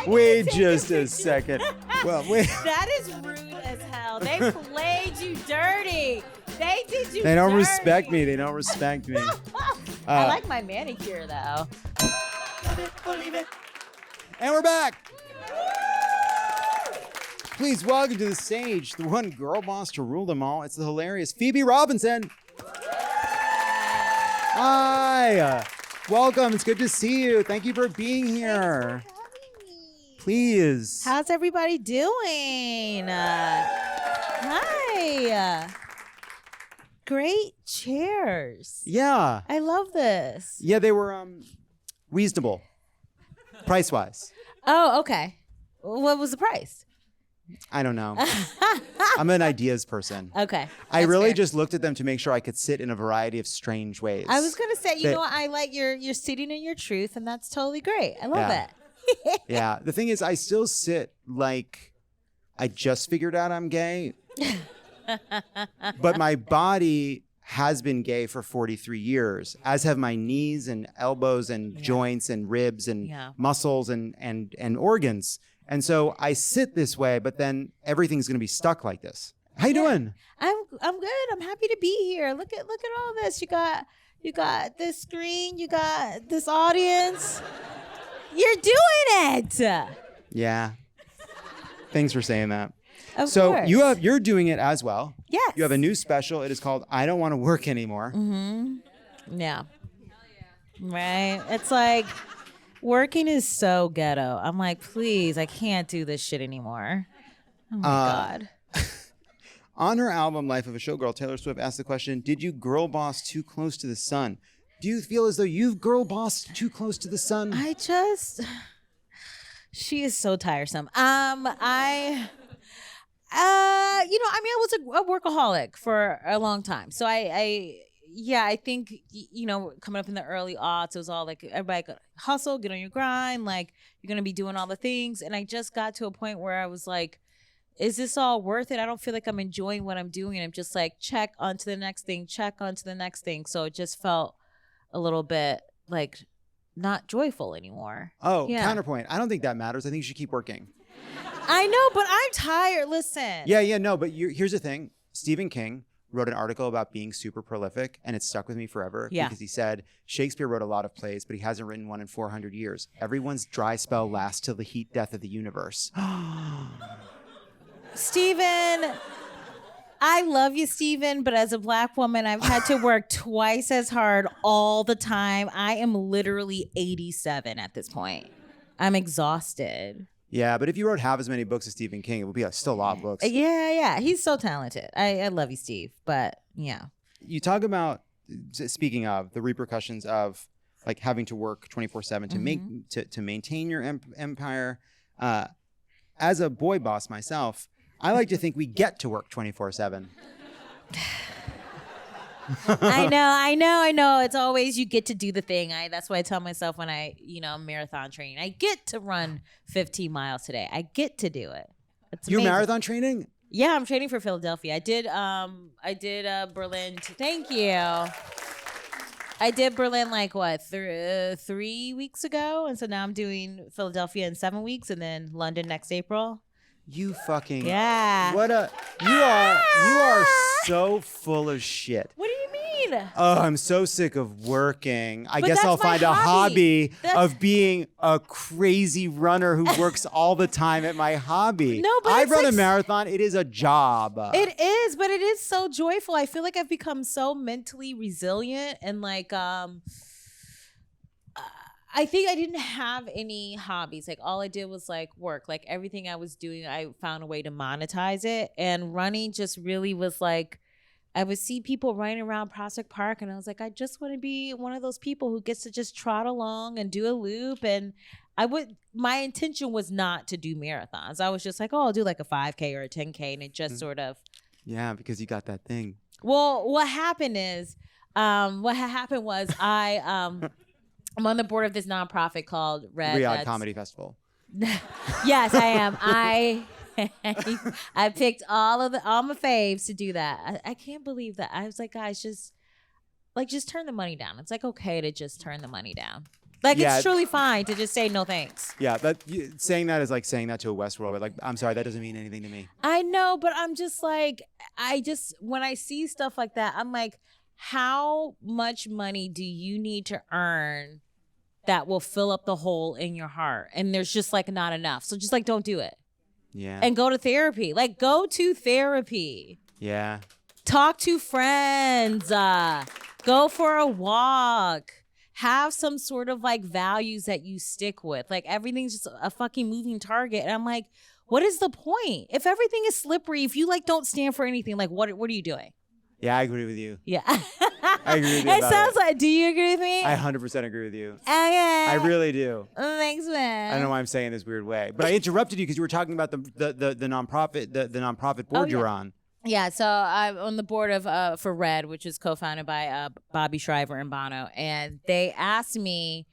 Wait just a second. Well, wait. That is rude as hell. They played you dirty. They did you They don't dirty. respect me. They don't respect me. I like my manicure, though. And we're back. Please welcome to the stage the one girl boss to rule them all. It's the hilarious Phoebe Robinson. Hi. Welcome. It's good to see you. Thank you for being here. Thanks for having me. Please. How's everybody doing? Hi. Great chairs. Yeah. I love this. Yeah, they were reasonable. Price-wise. Oh, okay. What was the price? I don't know. I'm an ideas person. Okay. I that's really fair. just looked at them to make sure I could sit in a variety of strange ways. I was gonna say, That- I like you're sitting in your truth, and that's totally great. I love Yeah. it. Yeah. The thing is, I still sit like I just figured out I'm gay, but my body has been gay for 43 years, as have my knees and elbows and joints and ribs and muscles and organs. And so I sit this way, but then everything's going to be stuck like this. How you doing? I'm good. I'm happy to be here. Look at all this. You got this screen. You got this audience. You're doing it. Yeah. Thanks for saying that. Of So course. you're doing it as well. Yes. You have a new special. It is called I Don't Want to Work Anymore. Yeah. Right. It's like working is so ghetto. I'm like, please, I can't do this shit anymore. Oh my God. On her album Life of a Showgirl, Taylor Swift asked the question, did you girl boss too close to the sun? Do you feel as though you've girl bossed too close to the sun? She is so tiresome. I was a workaholic for a long time. So I think, coming up in the early aughts, it was all like, everybody gotta hustle, get on your grind. Like, you're going to be doing all the things. And I just got to a point where I was like, is this all worth it? I don't feel like I'm enjoying what I'm doing. And I'm just like, check onto the next thing. So it just felt a little bit like not joyful anymore. Oh, Yeah. counterpoint. I don't think that matters. I think you should keep working. I know, but I'm tired. Listen. Yeah, no, but here's the thing. Stephen King wrote an article about being super prolific, and it stuck with me forever because he said Shakespeare wrote a lot of plays, but he hasn't written one in 400 years. Everyone's dry spell lasts till the heat death of the universe. Steven, I love you, Steven, but as a Black woman, I've had to work twice as hard all the time. I am literally 87 at this point. I'm exhausted. Yeah, but if you wrote half as many books as Stephen King, it would be still a lot of books. Yeah. He's so talented. I love you, Steve, but yeah. You talk about, speaking of, the repercussions of like having to work 24/7 to make to maintain your empire. As a boy boss myself, I like to think we get to work 24/7. I know. It's always you get to do the thing. That's what I tell myself when marathon training. I get to run 15 miles today. I get to do it. It's You're amazing. marathon training? Yeah, I'm training for Philadelphia. I did Berlin. Thank you. I did Berlin 3 weeks ago, and so now I'm doing Philadelphia in 7 weeks, and then London next April. You fucking you are so full of shit. What do you mean? Oh, I'm so sick of working. I But guess that's I'll my find a hobby That's- of being a crazy runner who works all the time at my hobby. No, but I it's run like- a marathon. It is a job. It is, but it is so joyful. I feel like I've become so mentally resilient and I think I didn't have any hobbies. Like all I did was work. Like everything I was doing, I found a way to monetize it. And running just really was I would see people running around Prospect Park and I was like, I just want to be one of those people who gets to just trot along and do a loop. And my intention was not to do marathons. I was just like, I'll do a 5K or a 10K. And it just sort of. Yeah, because you got that thing. Well, what happened was I'm on the board of this nonprofit called Riyadh Comedy Festival. Yes, I am. I picked all my faves to do that. I can't believe that. I was like, guys, just turn the money down. It's okay to just turn the money down. Like, it's truly fine to just say no thanks. Yeah, but saying that is like saying that to a Westworld. But like, I'm sorry, that doesn't mean anything to me. I know, but I'm just like, when I see stuff like that, I'm like, how much money do you need to earn that will fill up the hole in your heart? And there's just like not enough. So just like, don't do it. Yeah. And go to therapy. Like, go to therapy. Yeah. Talk to friends. Go for a walk. Have some sort of like values that you stick with. Like, everything's just a fucking moving target. And I'm like, what is the point? If everything is slippery, if you like don't stand for anything, like what are you doing? Yeah, I agree with you. Yeah. I agree with you. It sounds like, do you agree with me? I 100% agree with you. Okay. I really do. Thanks, man. I don't know why I'm saying this weird way, but I interrupted you because you were talking about the nonprofit the nonprofit board you're on. Yeah, so I'm on the board of for Red, which is co-founded by Bobby Shriver and Bono, and they asked me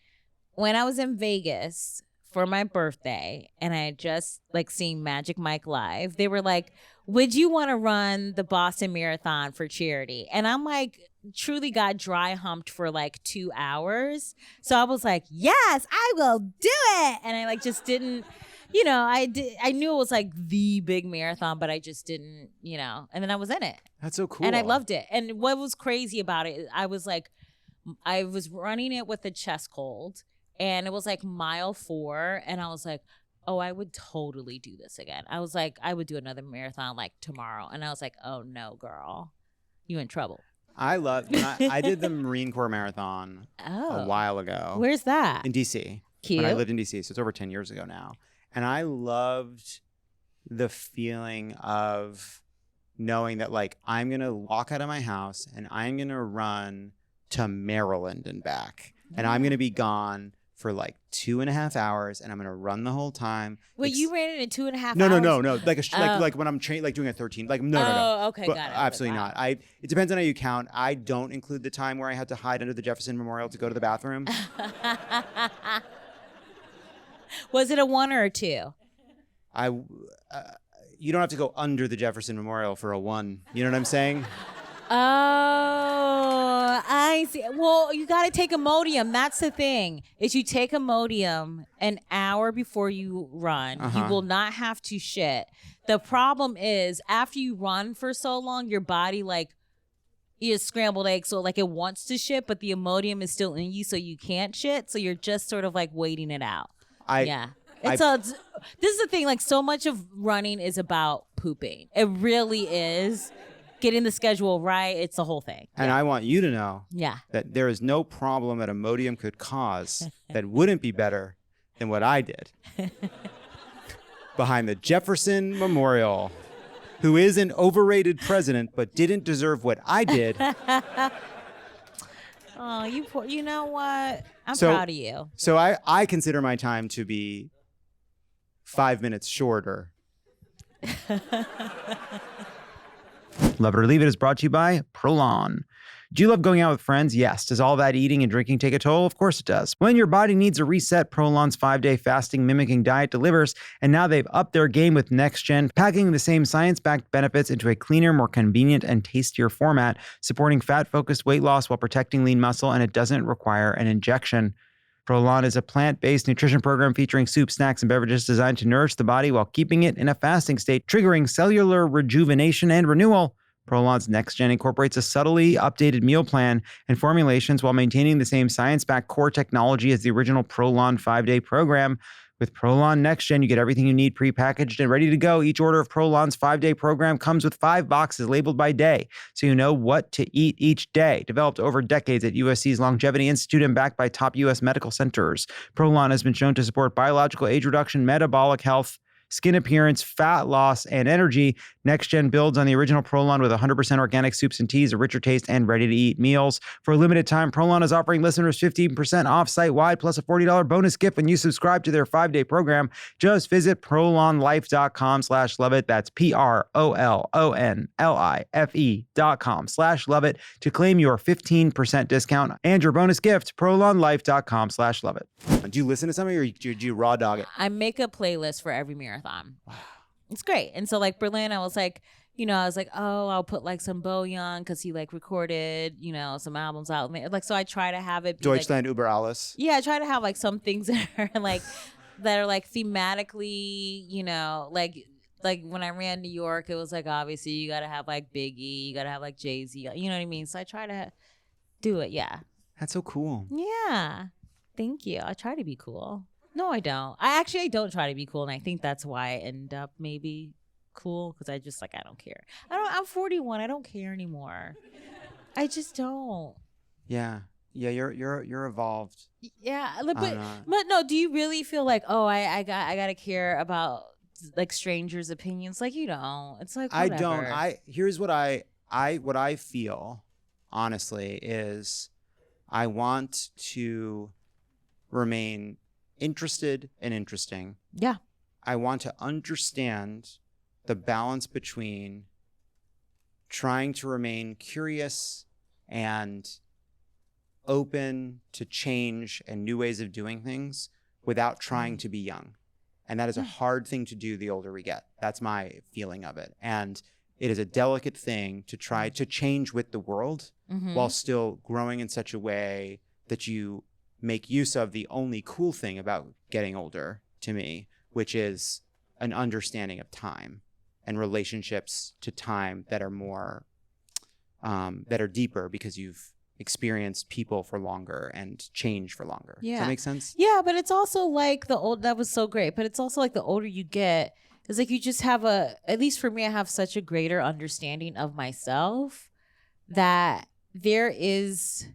when I was in Vegas for my birthday, and I had just like seen Magic Mike live. They were like, "Would you want to run the Boston Marathon for charity?" And I'm like, truly got dry humped for like 2 hours. So I was like, "Yes, I will do it," and I like just didn't. I knew it was like the big marathon, but I just didn't, and then I was in it. That's so cool. And I loved it. And what was crazy about it, I was running it with a chest cold, and it was like mile 4. And I was like, oh, I would totally do this again. I was like, I would do another marathon like tomorrow. And I was like, oh no, girl, you in trouble. I did the Marine Corps Marathon a while ago. Where's that? In DC. Cute. When I lived in DC. So it's over 10 years ago now. And I loved the feeling of knowing that, like, I'm going to walk out of my house and I'm going to run to Maryland and back. And I'm going to be gone for like 2.5 hours, and I'm going to run the whole time. Wait, you ran it in 2.5 hours? No. Like when I'm trained, like doing a 13. Like, no. Oh, okay, but got it. Absolutely not. It depends on how you count. I don't include the time where I had to hide under the Jefferson Memorial to go to the bathroom. Was it a 1 or a 2? You don't have to go under the Jefferson Memorial for a 1. You know what I'm saying? Oh, I see. Well, you got to take Imodium. That's the thing. Is you take Imodium an hour before you run. You will not have to shit. The problem is after you run for so long, your body is scrambled eggs, so like it wants to shit, but the Imodium is still in you, so you can't shit. So you're just sort of like waiting it out. This is the thing. Like, so much of running is about pooping. It really is. Getting the schedule right. It's the whole thing. And I want you to know that there is no problem that Imodium could cause that wouldn't be better than what I did. Behind the Jefferson Memorial, who is an overrated president but didn't deserve what I did. Oh, you know what? I'm proud of you. So I consider my time to be 5 minutes shorter. Love It or Leave It is brought to you by Prolon. Do you love going out with friends? Yes. Does all that eating and drinking take a toll? Of course it does. When your body needs a reset, Prolon's 5-day fasting mimicking diet delivers, and now they've upped their game with Next Gen, packing the same science-backed benefits into a cleaner, more convenient, and tastier format, supporting fat-focused weight loss while protecting lean muscle, and it doesn't require an injection. Prolon is a plant-based nutrition program featuring soups, snacks, and beverages designed to nourish the body while keeping it in a fasting state, triggering cellular rejuvenation and renewal. Prolon's Next Gen incorporates a subtly updated meal plan and formulations while maintaining the same science-backed core technology as the original Prolon 5-day program. With Prolon Next Gen, you get everything you need prepackaged and ready to go. Each order of Prolon's 5-day program comes with 5 boxes labeled by day, so you know what to eat each day. Developed over decades at USC's Longevity Institute and backed by top U.S. medical centers, Prolon has been shown to support biological age reduction, metabolic health, skin appearance, fat loss, and energy. Next Gen builds on the original Prolon with 100% organic soups and teas, a richer taste, and ready-to-eat meals. For a limited time, Prolon is offering listeners 15% off site-wide plus a $40 bonus gift when you subscribe to their 5-day program. Just visit prolonlife.com/loveit. That's PROLONLIFE.com/loveit to claim your 15% discount and your bonus gift, prolonlife.com/loveit. Do you listen to something or do you raw dog it? I make a playlist for every marathon. Wow. It's great. And so like Berlin, I was like, you know, I was like, oh, I'll put like some Bo Young because he like recorded, you know, some albums out there. Like, so I try to have it be Deutschland über alles. Yeah, I try to have like some things that are like thematically, you know, like when I ran New York, it was like obviously you gotta have like Biggie, you gotta have like Jay-Z, you know what I mean? So I try to do it. Yeah. That's so cool. Yeah. Thank you. I try to be cool. No, I don't. I don't try to be cool, and I think that's why I end up maybe cool because I just like I don't care. I'm 41. I don't care anymore. I just don't. Yeah. Yeah, you're evolved. Yeah, but no. Do you really feel like I gotta care about like strangers' opinions? Like you don't. It's like whatever. I don't. Here's what I feel. Honestly, is I want to remain interested and interesting. Yeah. I want to understand the balance between trying to remain curious and open to change and new ways of doing things without trying to be young. And that is a hard thing to do the older we get. That's my feeling of it. And it is a delicate thing to try to change with the world while still growing in such a way that you make use of the only cool thing about getting older to me, which is an understanding of time and relationships to time that are more, that are deeper because you've experienced people for longer and change for longer. Yeah. Does that make sense? Yeah, but it's also like that was so great, but it's also like the older you get, it's like you just have at least for me, I have such a greater understanding of myself that there is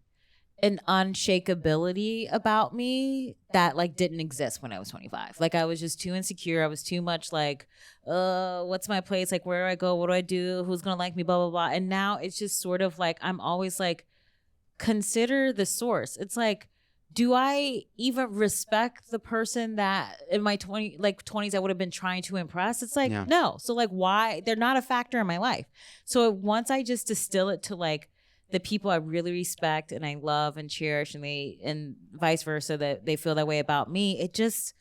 an unshakability about me that like didn't exist when I was 25. Like I was just too insecure. I was too much like, what's my place? Like, where do I go? What do I do? Who's going to like me? Blah, blah, blah. And now it's just sort of like, I'm always like, consider the source. It's like, do I even respect the person that in my 20s I would have been trying to impress? It's like, no. So like, why? They're not a factor in my life. So once I just distill it to like the people I really respect and I love and cherish, and vice versa, that they feel that way about me, it just,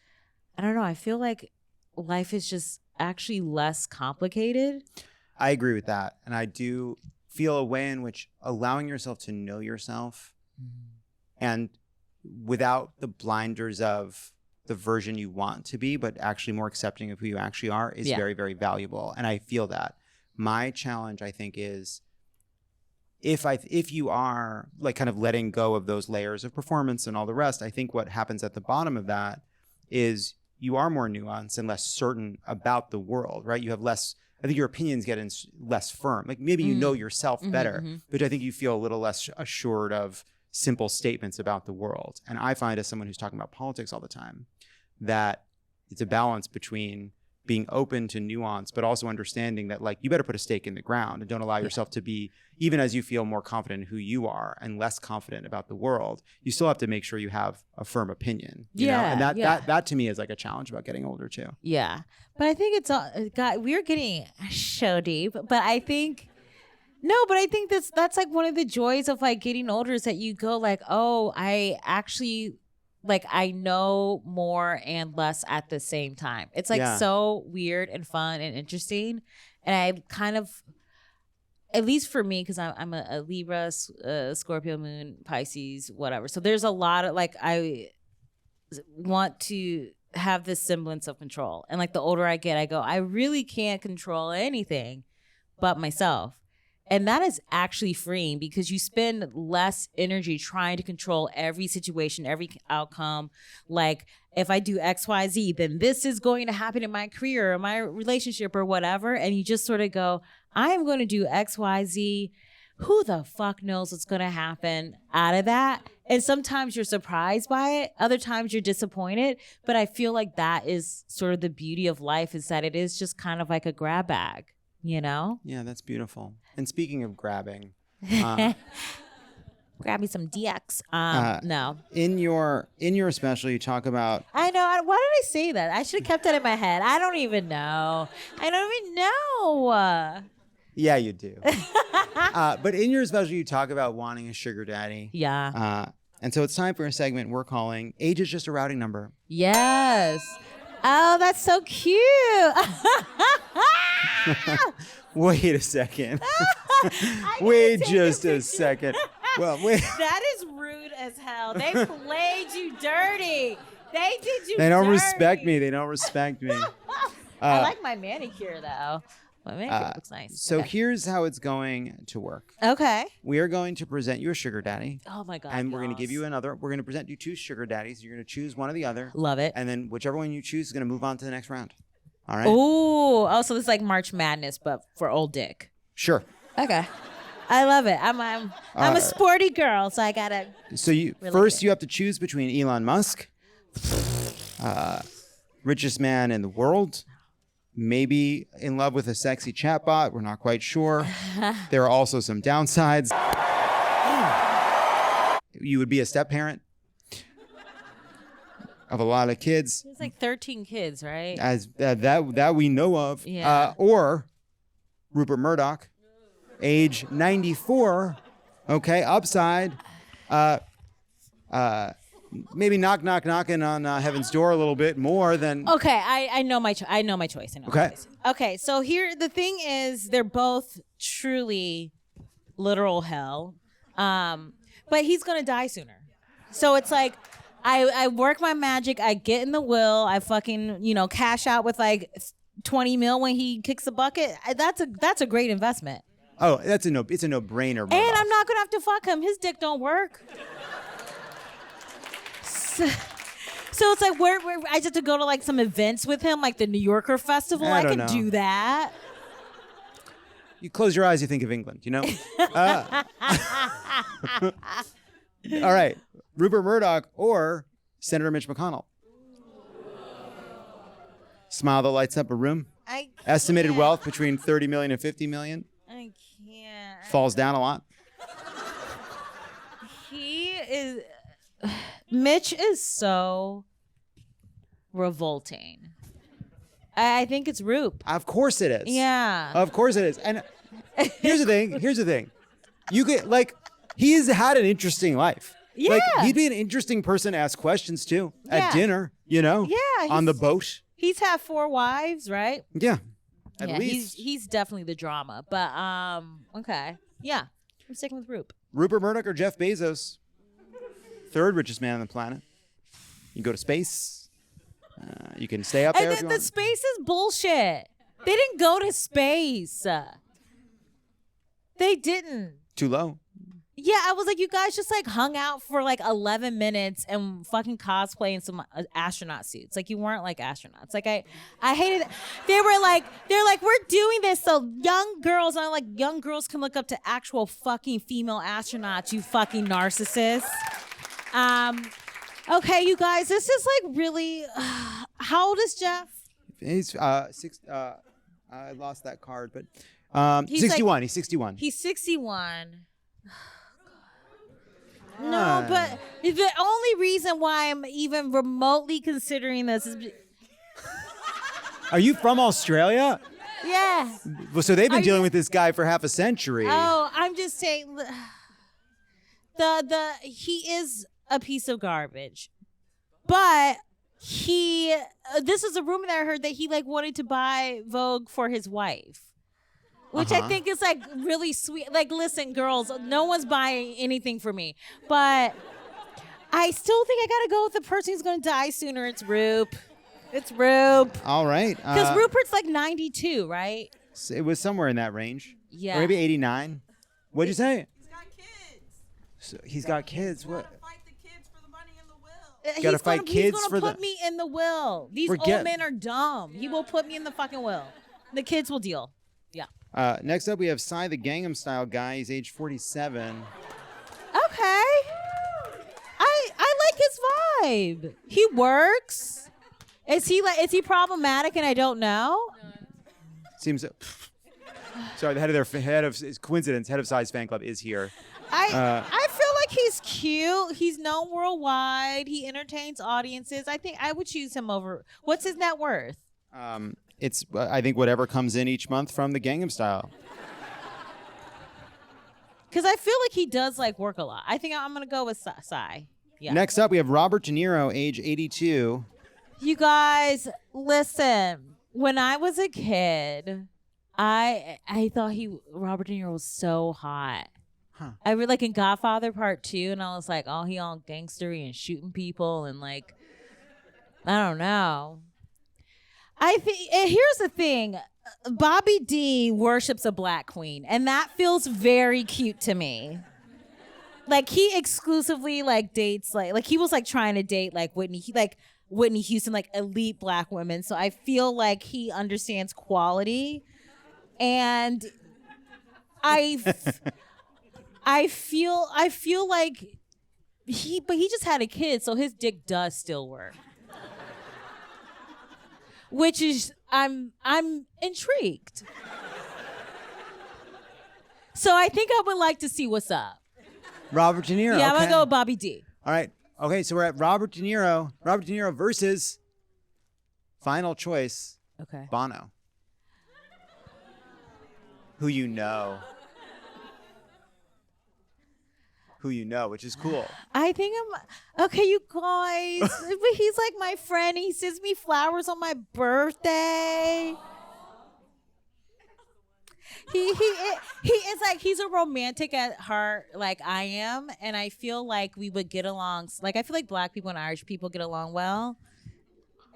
I don't know. I feel like life is just actually less complicated. I agree with that. And I do feel a way in which allowing yourself to know yourself and without the blinders of the version you want to be, but actually more accepting of who you actually are is very, very valuable. And I feel that. My challenge, I think, is if you are like kind of letting go of those layers of performance and all the rest, I think what happens at the bottom of that is you are more nuanced and less certain about the world, right? You have less, I think your opinions get less firm. Like maybe you know yourself better, but I think you feel a little less assured of simple statements about the world. And I find as someone who's talking about politics all the time, that it's a balance between being open to nuance, but also understanding that like you better put a stake in the ground and don't allow yourself to be, even as you feel more confident in who you are and less confident about the world, you still have to make sure you have a firm opinion. You know? And that to me is like a challenge about getting older too. Yeah. But I think it's all, God, we're getting so deep, but I think, that's like one of the joys of like getting older is that you go like, oh, I actually like I know more and less at the same time. It's like so weird and fun and interesting. And I kind of, at least for me, because I'm a Libra, Scorpio moon, Pisces, whatever. So there's a lot of like, I want to have this semblance of control. And like the older I get, I go, I really can't control anything but myself. And that is actually freeing because you spend less energy trying to control every situation, every outcome. Like if I do X, Y, Z, then this is going to happen in my career or my relationship or whatever. And you just sort of go, I am going to do X, Y, Z. Who the fuck knows what's going to happen out of that? And sometimes you're surprised by it. Other times you're disappointed. But I feel like that is sort of the beauty of life, is that it is just kind of like a grab bag. You know? Yeah, that's beautiful. And speaking of grabbing, grab me some DX. No. In your special, you talk about. I know. Why did I say that? I should have kept that in my head. I don't even know. Yeah, you do. But in your special, you talk about wanting a sugar daddy. Yeah. And so it's time for a segment we're calling "Age is Just a Routing Number." Yes. Oh, that's so cute. Wait a second. Wait just a second. Well, wait. That is rude as hell. They played you dirty. They did you They don't dirty. respect me. They don't respect me. I like my manicure, though. My manicure looks nice. So Okay. here's how it's going to work. Okay. We are going to present you a sugar daddy. Oh, my God. And we're going to give yes. you another. We're going to present you 2 sugar daddies. You're going to choose one or the other. Love it. And then whichever one you choose is going to move on to the next round. All right? Ooh. Oh, so this is like March Madness, but for old dick. Sure. Okay. I love it. I'm a sporty girl, so I got to. So you Really first good. you have to choose between Elon Musk, richest man in the world, maybe in love with a sexy chatbot. We're not quite sure. There are also some downsides. You would be a step parent of a lot of kids, It's like 13 kids, right? as that we know of. Yeah. Or Rupert Murdoch, age 94. Okay, upside. Maybe knocking on heaven's door a little bit more than. Okay, I know my I know my choice. I know my Okay. choice. Okay, so here the thing is, they're both truly literal hell, but he's gonna die sooner. So it's like, I work my magic. I get in the will. I fucking cash out with like 20 mil when he kicks the bucket. That's a great investment. Oh, it's a no-brainer. And I'm not gonna have to fuck him. His dick don't work. So it's like where I just have to go to like some events with him, like the New Yorker Festival. I don't can know. do that. You close your eyes, you think of England, you know? All right. Rupert Murdoch or Senator Mitch McConnell. Smile that lights up a room. I Estimated can't. wealth between 30 million and 50 million. I can't. Falls down a lot. He is. Mitch is so revolting. I think it's Roop. Of course it is. Yeah. Of course it is. And here's the thing. You get he's had an interesting life. Yeah. Like he'd be an interesting person to ask questions to Yeah. at dinner, you know? Yeah, On the boat. He's had 4 wives, right? Yeah. At Yeah, least. he's definitely the drama. But okay. Yeah. I'm sticking with Roop. Rupert Murdoch or Jeff Bezos. 3rd richest man on the planet. You can go to space. You can stay up there. And if you the want. space is bullshit. They didn't go to space. They didn't. Too low. Yeah, I was like, you guys just like hung out for like 11 minutes and fucking cosplay in some astronaut suits. Like you weren't like astronauts. Like I hated it. They're like, we're doing this so young girls, and I'm like, young girls can look up to actual fucking female astronauts, you fucking narcissists. Okay, you guys, this is like really, how old is Jeff? He's 6. I lost that card, but He's 61. He's 61. He's 61. No, but the only reason why I'm even remotely considering this is, Are you from Australia? yeah. Well, so they've been Are dealing you- with this guy for half a century. Oh, I'm just saying, he is a piece of garbage, but this is a rumor that I heard that he like wanted to buy Vogue for his wife. Which I think is like really sweet. Like, listen, girls, no one's buying anything for me. But I still think I gotta go with the person who's gonna die sooner. It's Roop. It's Roop. All right. Because Rupert's like 92, right? It was somewhere in that range. Yeah. Or maybe 89. What'd you say? He's got kids. So he's got kids. What? Gotta fight the kids for the money in the will. Gotta fight kids he's for gonna the- put me in the will. These Forget- old men are dumb. He will put me in the fucking will. The kids will deal. Yeah. Next up, we have Psy, the Gangnam Style guy. He's age 47. Okay. I like his vibe. He works. Is he problematic and I don't know? Seems. Sorry, the head of Psy's fan club is here. I feel like he's cute. He's known worldwide. He entertains audiences. I think I would choose him over. What's his net worth? It's I think whatever comes in each month from the Gangnam Style. Because I feel like he does like work a lot. I think I'm gonna go with Psy. Yeah. Next up, we have Robert De Niro, age 82. You guys, listen. When I was a kid, I thought Robert De Niro was so hot. Huh. I read like in Godfather Part 2, and I was like, oh, he all gangstery and shooting people and like, I don't know. Here's the thing. Bobby D worships a black queen, and that feels very cute to me. Like he exclusively like dates like he was like trying to date like Whitney Houston, like elite black women. So I feel like he understands quality, and I feel like he just had a kid, so his dick does still work. Which is I'm intrigued. So I think I would like to see what's up. Robert De Niro. Yeah, I'm okay. gonna go with Bobby D. All right. Okay, so we're at Robert De Niro. Robert De Niro versus final choice, Okay. Bono. Who you know. Which is cool. I think I'm okay, you guys. But he's like my friend. He sends me flowers on my birthday. He is like, he's a romantic at heart, like I am, and I feel like we would get along. Like I feel like black people and Irish people get along well,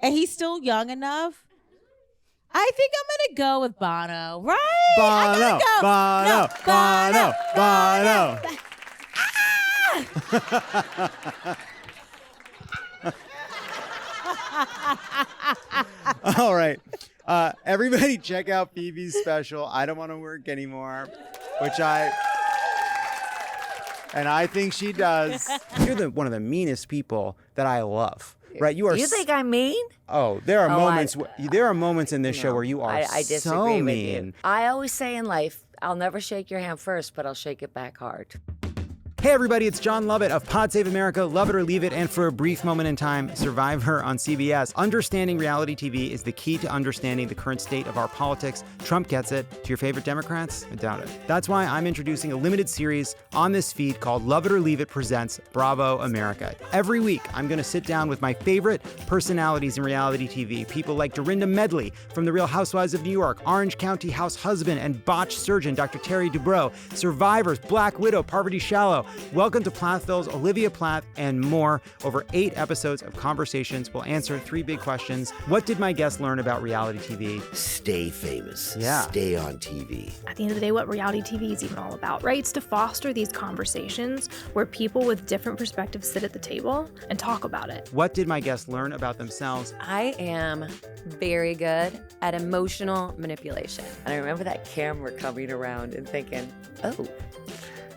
and he's still young enough. I think I'm gonna go with Bono, right? Bono, Bono. All right. Everybody check out Phoebe's special, I Don't Want to Work Anymore, and I think she does. You're one of the meanest people that I love. Right? You are. You think I'm mean? Oh, there are moments. There are moments in this show where you are I disagree so with mean. you. I always say in life, I'll never shake your hand first, but I'll shake it back hard. Hey everybody, it's Jon Lovett of Pod Save America, Love It or Leave It, and for a brief moment in time, Survivor on CBS. Understanding reality TV is the key to understanding the current state of our politics. Trump gets it. To your favorite Democrats? I doubt it. That's why I'm introducing a limited series on this feed called Love It or Leave It presents Bravo America. Every week, I'm going to sit down with my favorite personalities in reality TV. People like Dorinda Medley from The Real Housewives of New York, Orange County House husband and botched surgeon Dr. Terry Dubrow, Survivors, Black Widow, Parvati Shallow, Welcome to Plathville's Olivia Plath, and more. Over 8 episodes of conversations, we'll answer 3 big questions. What did my guests learn about reality TV? Stay famous. Yeah. Stay on TV. At the end of the day, what reality TV is even all about, right? It's to foster these conversations where people with different perspectives sit at the table and talk about it. What did my guests learn about themselves? I am very good at emotional manipulation. And I remember that camera coming around and thinking, oh,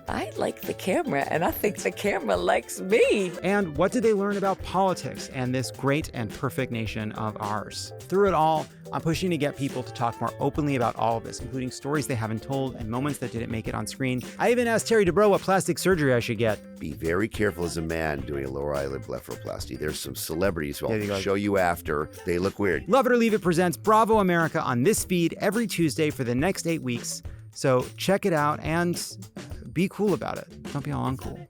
I like the camera, and I think the camera likes me. And what did they learn about politics and this great and perfect nation of ours? Through it all, I'm pushing to get people to talk more openly about all of this, including stories they haven't told and moments that didn't make it on screen. I even asked Terry Dubrow what plastic surgery I should get. Be very careful as a man doing a lower eyelid blepharoplasty. There's some celebrities who There you I'll go. show you after. They look weird. Love It or Leave It presents Bravo America on this feed every Tuesday for the next 8 weeks. So check it out and be cool about it. Don't be all uncool.